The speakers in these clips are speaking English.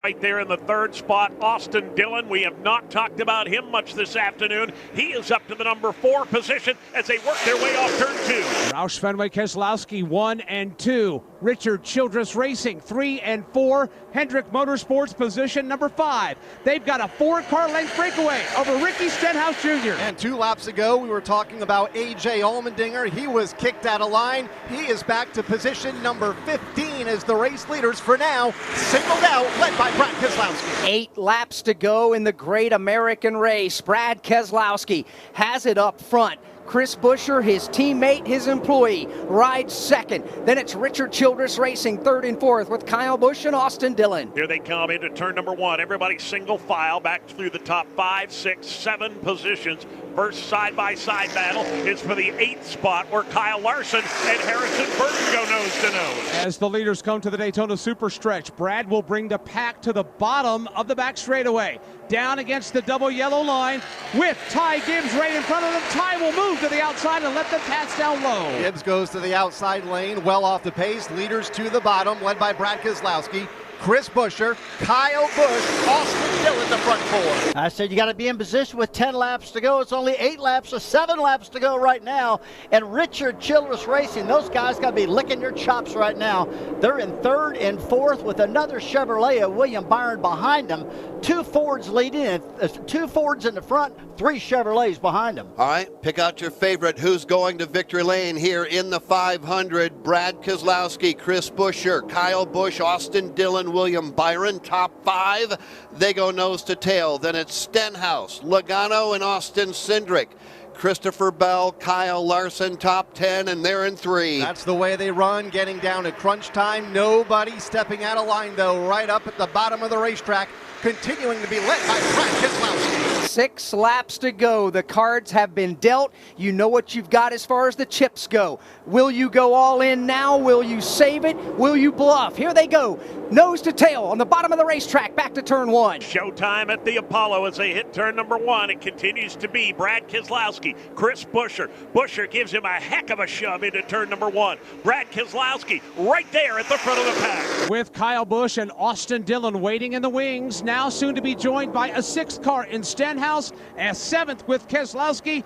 Right there in the third spot, Austin Dillon. We have not talked about him much this afternoon. He is up to the number 4 position as they work their way off turn 2. Roush Fenway Keselowski 1 and 2. Richard Childress Racing 3 and 4. Hendrick Motorsports position number 5. They've got a 4-car length breakaway over Ricky Stenhouse Jr. And 2 laps ago, we were talking about A.J. Allmendinger. He was kicked out of line. He is back to position number 15 as the race leaders for now, singled out, led by Brad Keselowski. 8 laps to go in the Great American Race. Brad Keselowski has it up front. Chris Buescher, his teammate, his employee, rides second. Then it's Richard Childress Racing third and fourth with Kyle Busch and Austin Dillon. Here they come into turn number 1. Everybody single file back through the top 5, 6, 7 positions. First side-by-side battle is for the 8th spot where Kyle Larson and Harrison Burton go nose to nose. As the leaders come to the Daytona Super Stretch, Brad will bring the pack to the bottom of the back straightaway. Down against the double yellow line with Ty Gibbs right in front of them. Ty will move to the outside and let them pass down low. Gibbs goes to the outside lane, well off the pace. Leaders to the bottom, led by Brad Keselowski. Chris Buescher, Kyle Busch, Austin Dillon, the front 4. I said you got to be in position with 10 laps to go. It's only 8 laps or 7 laps to go right now. And Richard Childress Racing, those guys got to be licking their chops right now. They're in third and fourth with another Chevrolet of William Byron behind them. 2 Fords leading, 2 Fords in the front, 3 Chevrolets behind them. All right, pick out your favorite. Who's going to victory lane here in the 500? Brad Keselowski, Chris Buescher, Kyle Busch, Austin Dillon, William Byron. Top 5, they go nose to tail. Then it's Stenhouse, Logano, and Austin Cindric. Christopher Bell, Kyle Larson, top 10, and they're in 3. That's the way they run, getting down to crunch time. Nobody stepping out of line, though, right up at the bottom of the racetrack, continuing to be led by Brad Keselowski. 6 laps to go. The cards have been dealt. You know what you've got as far as the chips go. Will you go all in now? Will you save it? Will you bluff? Here they go. Nose to tail on the bottom of the racetrack. Back to turn 1. Showtime at the Apollo as they hit turn number 1. It continues to be Brad Keselowski, Chris Buescher. Buescher gives him a heck of a shove into turn number 1. Brad Keselowski right there at the front of the pack. With Kyle Busch and Austin Dillon waiting in the wings, now soon to be joined by a 6th car in Stenhouse, a 7th with Keselowski,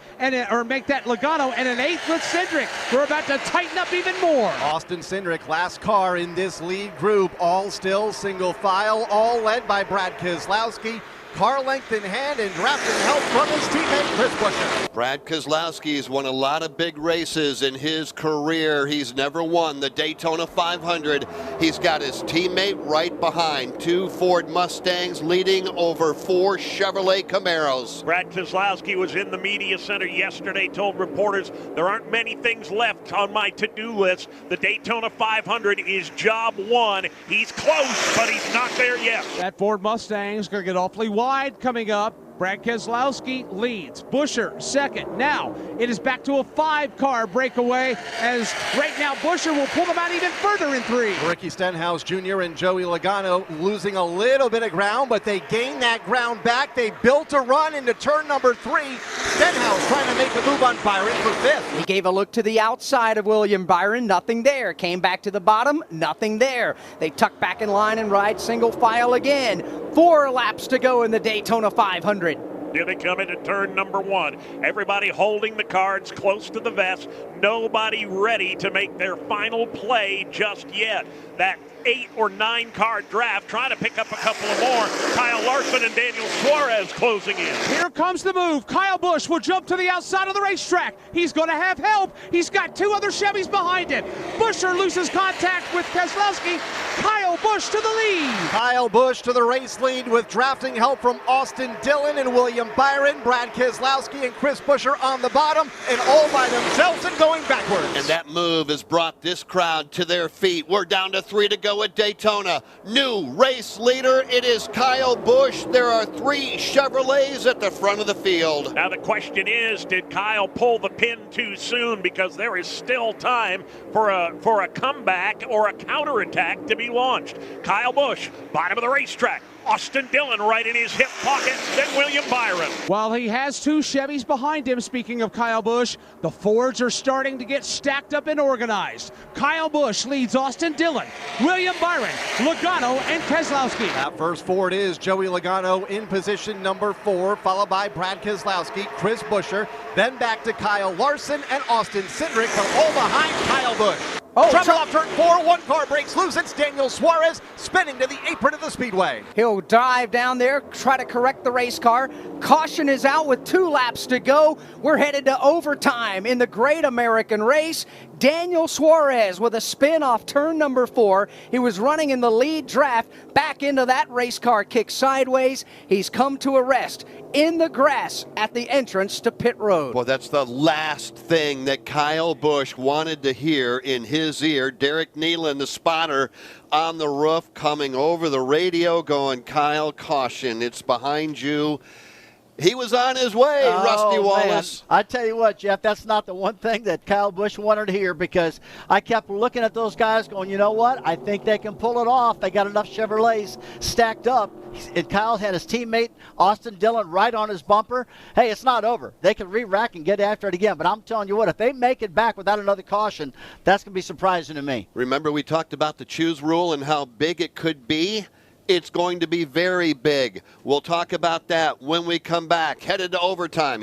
or make that Logano, and an 8th with Cindric. We're about to tighten up even more. Austin Cindric, last car in this lead group, all still single file, all led by Brad Keselowski. Car length in hand and drafting help from his teammate Chris Buescher. Brad Keselowski's won a lot of big races in his career. He's never won the Daytona 500. He's got his teammate right behind. 2 Ford Mustangs leading over 4 Chevrolet Camaros. Brad Keselowski was in the media center yesterday, told reporters, there aren't many things left on my to-do list. The Daytona 500 is job 1. He's close, but he's not there yet. That Ford Mustang's going to get awfully wide coming up. Brad Keselowski leads. Buescher second. Now it is back to a 5-car breakaway as right now Buescher will pull them out even further in 3. Ricky Stenhouse Jr. and Joey Logano losing a little bit of ground, but they gain that ground back. They built a run into turn number 3. Stenhouse trying to make a move on Byron for 5th. He gave a look to the outside of William Byron. Nothing there. Came back to the bottom. Nothing there. They tuck back in line and ride single file again. 4 laps to go in the Daytona 500. Here they come into turn number 1. Everybody holding the cards close to the vest. Nobody ready to make their final play just yet. That 8 or 9 card draft trying to pick up a couple of more. Kyle Larson and Daniel Suarez closing in. Here comes the move. Kyle Busch will jump to the outside of the racetrack. He's going to have help. He's got 2 other Chevys behind him. Buescher loses contact with Keselowski. Kyle Busch to the lead. Kyle Busch to the race lead with drafting help from Austin Dillon and William Byron. Brad Keselowski and Chris Buescher on the bottom and all by themselves and going backwards. And that move has brought this crowd to their feet. We're down to 3 to go at Daytona. New race leader, it is Kyle Busch. There are 3 Chevrolets at the front of the field. Now the question is, did Kyle pull the pin too soon? Because there is still time for a comeback or a counterattack to be launched. Kyle Busch, bottom of the racetrack, Austin Dillon right in his hip pocket, then William Byron. While he has two Chevys behind him, speaking of Kyle Busch, the Fords are starting to get stacked up and organized. Kyle Busch leads Austin Dillon, William Byron, Logano, and Keselowski. That first Ford is Joey Logano in position number 4, followed by Brad Keselowski, Chris Buescher, then back to Kyle Larson and Austin Cindric, but all behind Kyle Busch. Trouble off turn 4, one car breaks loose. It's Daniel Suarez spinning to the apron of the speedway. He'll dive down there, try to correct the race car. Caution is out with 2 laps to go. We're headed to overtime in the Great American Race. Daniel Suarez with a spin off turn number 4. He was running in the lead draft. Back into that race car, kick sideways. He's come to a rest in the grass at the entrance to pit road. Well, that's the last thing that Kyle Busch wanted to hear in his ear. Derek Nealon, the spotter, on the roof, coming over the radio, going, Kyle, caution, it's behind you. He was on his way, Rusty Wallace. Man. I tell you what, Jeff, that's not the one thing that Kyle Busch wanted to hear, because I kept looking at those guys going, you know what? I think they can pull it off. They got enough Chevrolets stacked up. And Kyle had his teammate, Austin Dillon, right on his bumper. Hey, it's not over. They can re-rack and get after it again. But I'm telling you what, if they make it back without another caution, that's going to be surprising to me. Remember we talked about the choose rule and how big it could be? It's going to be very big. We'll talk about that when we come back. Headed to overtime.